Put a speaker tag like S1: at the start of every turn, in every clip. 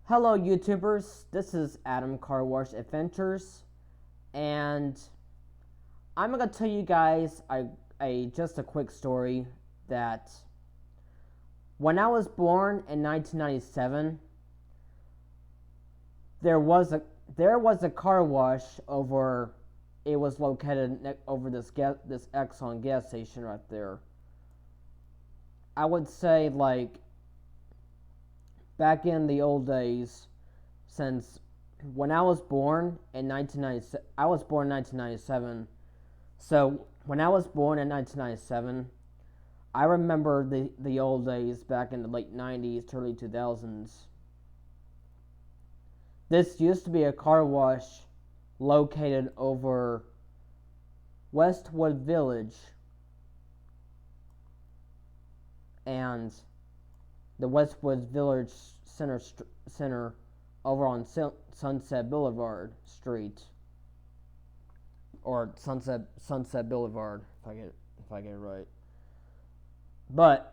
S1: Hello YouTubers, this is Adam Car Wash Adventures, and I'm gonna tell you guys just a quick story that when I was born in 1997, there was a car wash over. It was located over this Exxon gas station right there. I would say like back in the old days, since when I was born in 1997, I was born in 1997. So when I was born in 1997, I remember the old days back in the late 90's to early 2000's. This used to be a car wash located over Westwood Village and the Westwood Village Center over on Sunset Blvd Street, or Sunset Blvd, if I get it right. But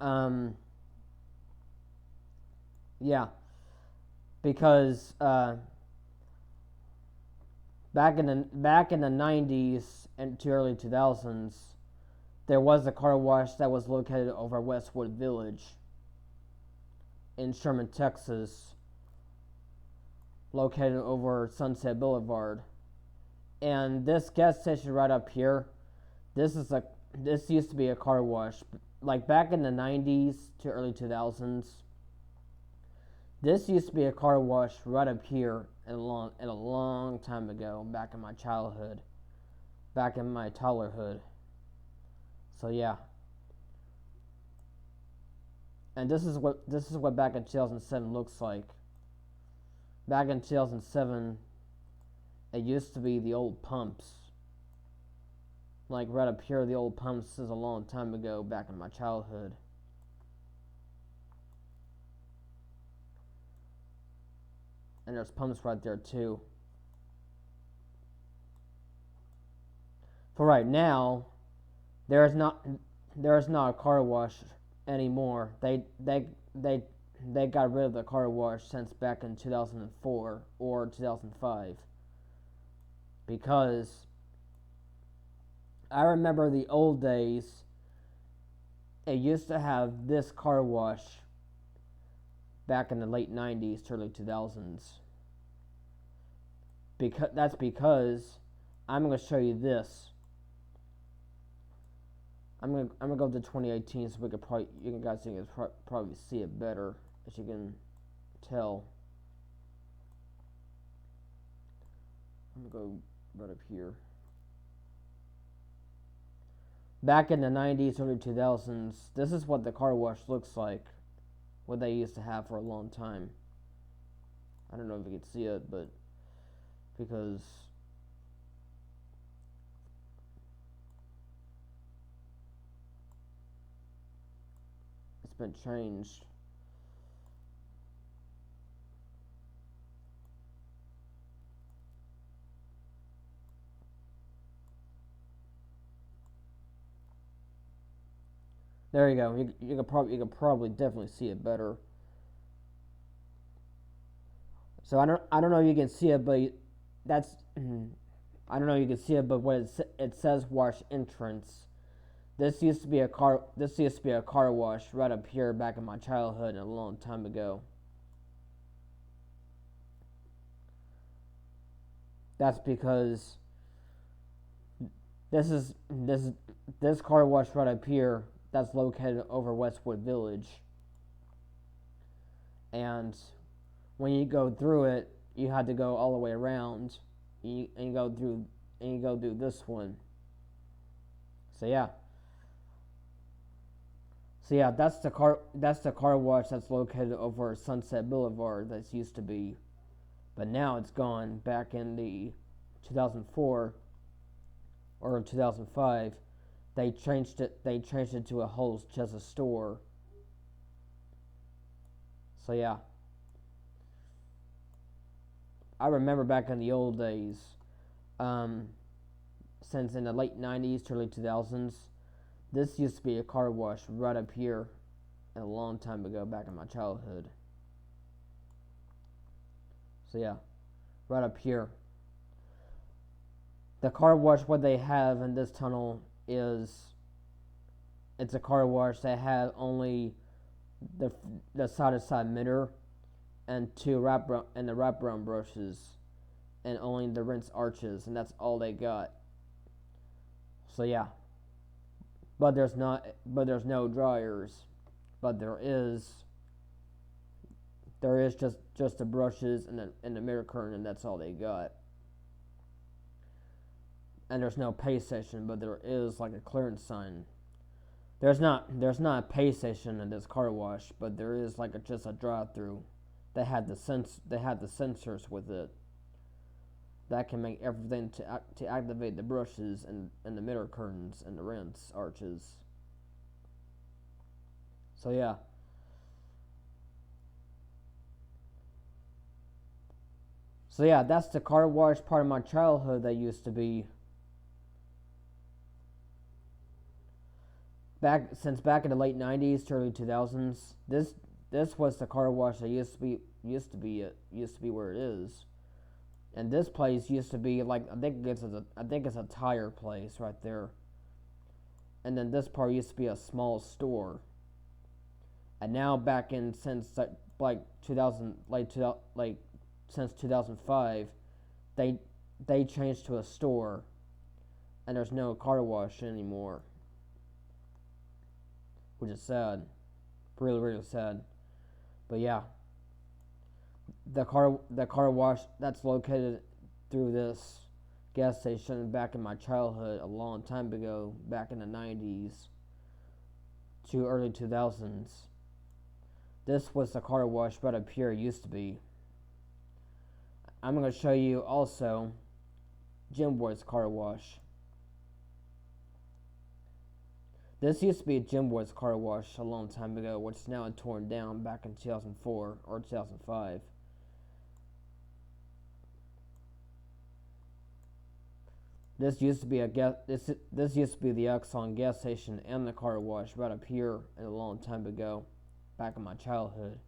S1: yeah, because back in the 90's and to early 2000's, there was a car wash that was located over Westwood Village in Sherman, Texas, located over Sunset Blvd. And this gas station right up here, this used to be a car wash. Like back in the 90's to early 2000's, this used to be a car wash right up here a long time ago, back in my childhood, back in my toddlerhood. So yeah. And this is what back in 2007 looks like. Back in 2007, it used to be the old pumps. Like right up here, the old pumps is a long time ago, back in my childhood. And there's pumps right there too. For right now, there is not a car wash anymore. They got rid of the car wash since back in 2004 or 2005, because I remember the old days. It used to have this car wash back in the late 90's to early 2000's. Because I'm going to show you this. I'm gonna go to 2018 so you guys can probably see it better, as you can tell. I'm gonna go right up here. Back in the 90's, early 2000's, this is what the car wash looks like. What they used to have for a long time. I don't know if you can see it, but because it's been changed. There you go. You can probably definitely see it better. So I don't know if you can see it, but that's I don't know if you can see it, but what it says wash entrance. This used to be a car wash right up here back in my childhood a long time ago. That's because this car wash right up here that's located over Westwood Village. And when you go through it, you had to go all the way around. And you go through this one. So yeah. That's the car wash that's located over Sunset Blvd that used to be, but now it's gone. Back in the 2004 or 2005, they changed it to just a store. So yeah. I remember back in the old days, since in the late 90's to early 2000's, this used to be a car wash right up here a long time ago, back in my childhood. So yeah, right up here. The car wash what they have in this tunnel is it's a car wash that had only the side to side mirror and the wraparound brushes and only the rinse arches, and that's all they got. So yeah, but there's no dryers, but there is just the brushes and the mirror curtain, and that's all they got. And there's no pay station, but there is like a clearance sign. There's not a pay station in this car wash, but there is like just a drive-through. They had the sensors with it that can make everything to activate the brushes and the mirror curtains and the rinse arches. So yeah. So yeah, that's the car wash part of my childhood that used to be back in the late 90's to early 2000's. This was the car wash that used to be where it is. And this place used to be like I think it's a tire place right there. And then this part used to be a small store. And now back in since like 2000 like since 2005, they changed to a store, and there's no car wash anymore, which is sad, really really sad. But yeah, the car wash that's located through this gas station back in my childhood a long time ago, back in the 90's to early 2000's. This was the car wash right up here used to be. I'm going to show you also Jimwoods Car Wash. This used to be a Jimwoods Car Wash a long time ago, which is now torn down back in 2004 or 2005. This used to be this used to be the Exxon gas station and the car wash right up here a long time ago, back in my childhood.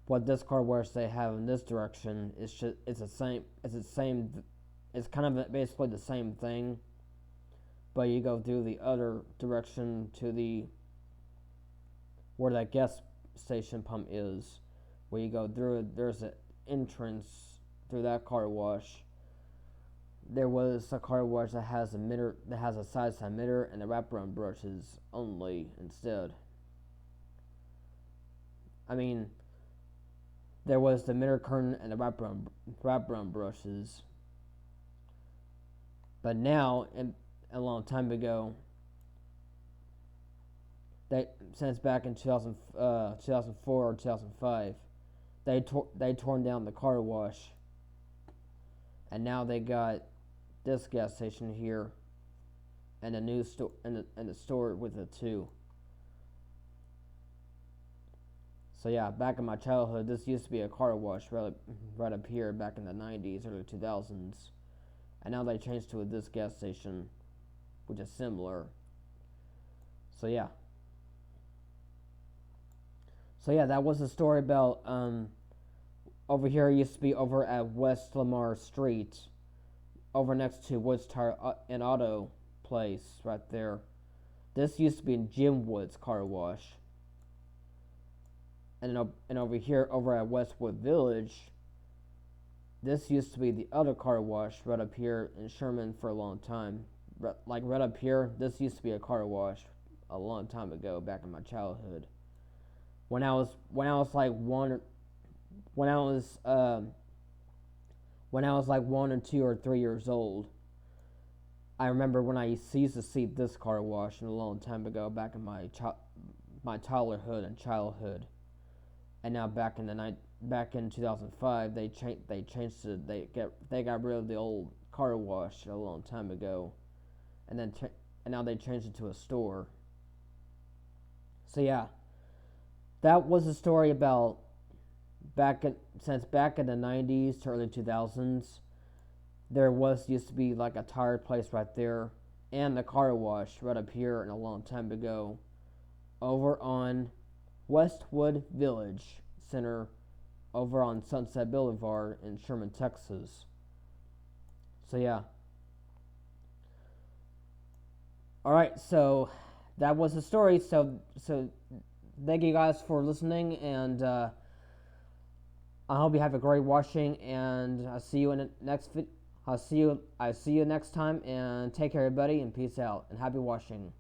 S1: What this car wash they have in this direction is it's kind of basically the same thing, but you go through the other direction to where that gas station pump is, where you go through. There's an entrance through that car wash. There was a car wash that has a side mirror and the wraparound brushes only instead. I mean, there was the mirror curtain and the wraparound brushes. But now, a long time ago, since back in 2004 or 2005, they torn down the car wash, and now they got this gas station here, and a new store and the store with it too. So yeah, back in my childhood, this used to be a car wash right up here back in the 90's, early 2000's. And now they changed to this gas station, which is similar. So yeah. That was a story about, over here it used to be over at West Lamar Street, over next to Woods Tire and Auto Place right there. This used to be in Jimwoods Car Wash. And over here, over at Westwood Village, this used to be the other car wash right up here in Sherman for a long time. Like right up here, this used to be a car wash a long time ago, back in my childhood. When I was like 1 or 2 or 3 years old, I remember when I used to see this car wash a long time ago, back in my toddlerhood and childhood. And now back in 2005, they changed it. They got rid of the old car wash a long time ago, and now they changed it to a store. So yeah, that was a story about since back in the 90's to early 2000's. There used to be like a tire place right there, and the car wash right up here, and a long time ago, over on Westwood Village Center over on Sunset Boulevard in Sherman, Texas. So yeah. Alright, so that was the story. So thank you guys for listening, and I hope you have a great watching, and I'll see you in the next I see you next time, and take care everybody, and peace out, and happy watching.